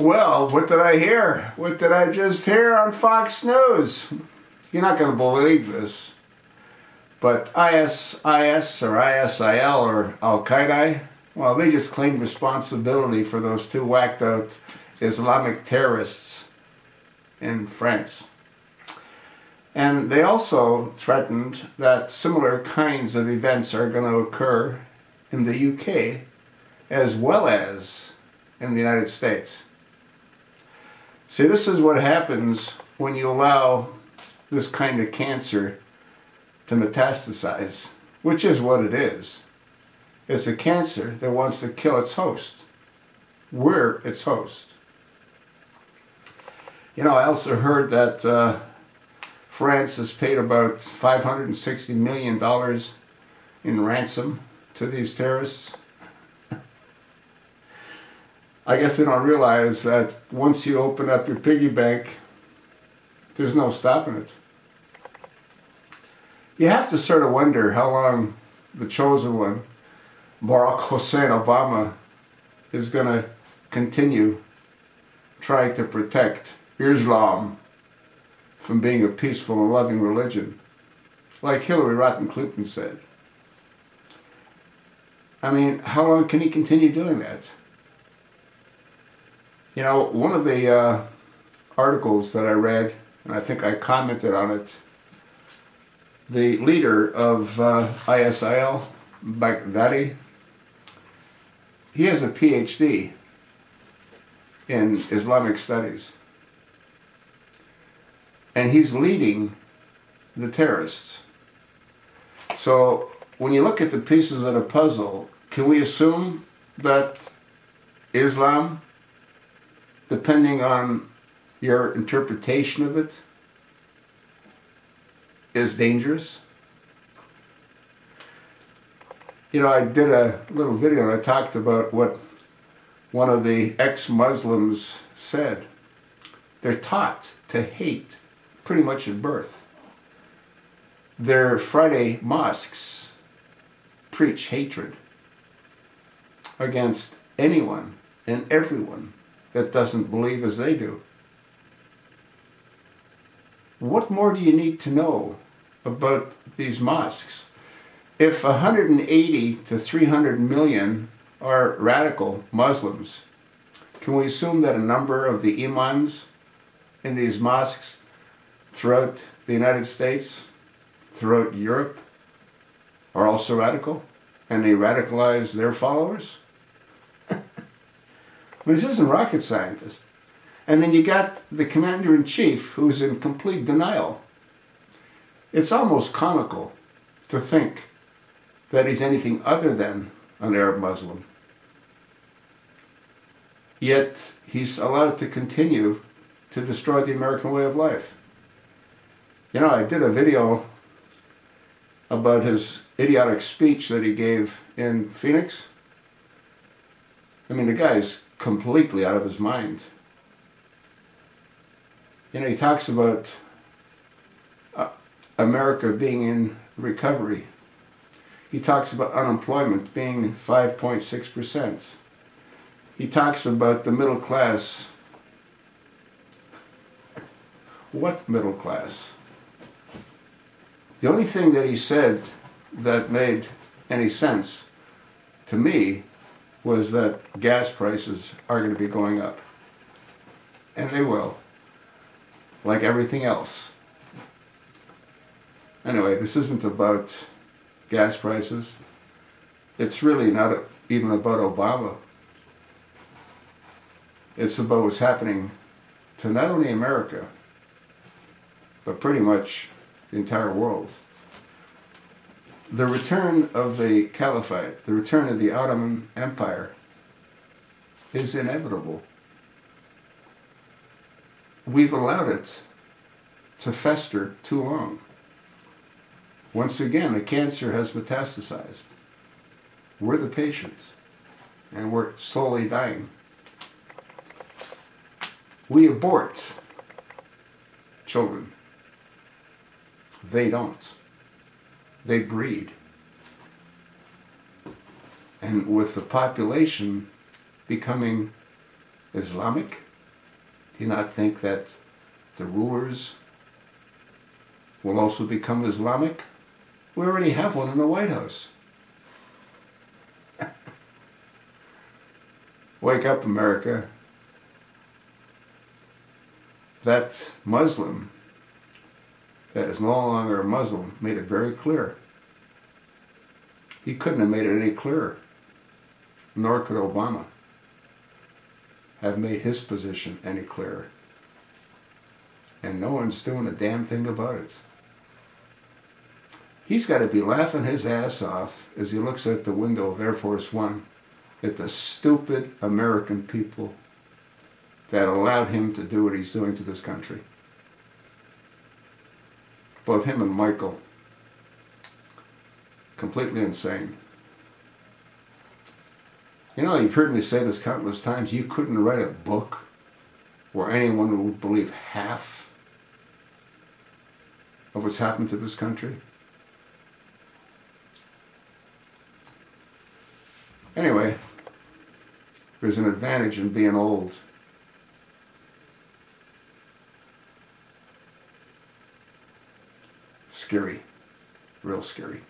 Well, what did I hear? What did I just hear on Fox News? You're not going to believe this, but ISIL or ISIL or al-Qaeda, well, they just claimed responsibility for those two whacked out Islamic terrorists in France. And they also threatened that similar kinds of events are going to occur in the UK as well as in the United States. See, this is what happens when you allow this kind of cancer to metastasize, which is what it is. It's a cancer that wants to kill its host. We're its host. You know, I also heard that France has paid about $560 million in ransom to these terrorists. I guess they don't realize that once you open up your piggy bank, there's no stopping it. You have to sort of wonder how long the chosen one, Barack Hussein Obama, is going to continue trying to protect Islam from being a peaceful and loving religion, like Hillary Rodham Clinton said. I mean, how long can he continue doing that? You know, one of the articles that I read, and I think I commented on it, the leader of ISIL, al-Badghdadi, he has a PhD in Islamic studies. And he's leading the terrorists. So when you look at the pieces of the puzzle, can we assume that Islam, depending on your interpretation of it, is dangerous? You know, I did a little video and I talked about what one of the ex-Muslims said. They're taught to hate pretty much at birth. Their Friday mosques preach hatred against anyone and everyone that doesn't believe as they do. What more do you need to know about these mosques? If 180 to 300 million are radical Muslims, can we assume that a number of the imams in these mosques throughout the United States, throughout Europe, are also radical, and they radicalize their followers? But this isn't rocket scientist. And then you got the commander-in-chief who's in complete denial. It's almost comical to think that he's anything other than an Arab Muslim. Yet he's allowed to continue to destroy the American way of life. You know, I did a video about his idiotic speech that he gave in Phoenix. I mean, the guy's completely out of his mind. You know, he talks about America being in recovery. He talks about unemployment being 5.6%. He talks about the middle class. What middle class? The only thing that he said that made any sense to me was that gas prices are going to be going up. And they will. Like everything else. Anyway, this isn't about gas prices. It's really not even about Obama. It's about what's happening to not only America, but pretty much the entire world. The return of the Caliphate, the return of the Ottoman Empire, is inevitable. We've allowed it to fester too long. Once again, the cancer has metastasized. We're the patients, and we're slowly dying. We abort children. They don't. They breed. And with the population becoming Islamic, Do you not think that the rulers will also become Islamic? We already have one in the White House. Wake up, America. That Muslim that is no longer a Muslim made it very clear. He couldn't have made it any clearer, nor could Obama have made his position any clearer. And no one's doing a damn thing about it. He's got to be laughing his ass off as he looks at the window of Air Force One at the stupid American people that allowed him to do what he's doing to this country. Both him and Michael, completely insane. You know, you've heard me say this countless times, you couldn't write a book where anyone would believe half of what's happened to this country. Anyway, there's an advantage in being old. Scary. Real scary.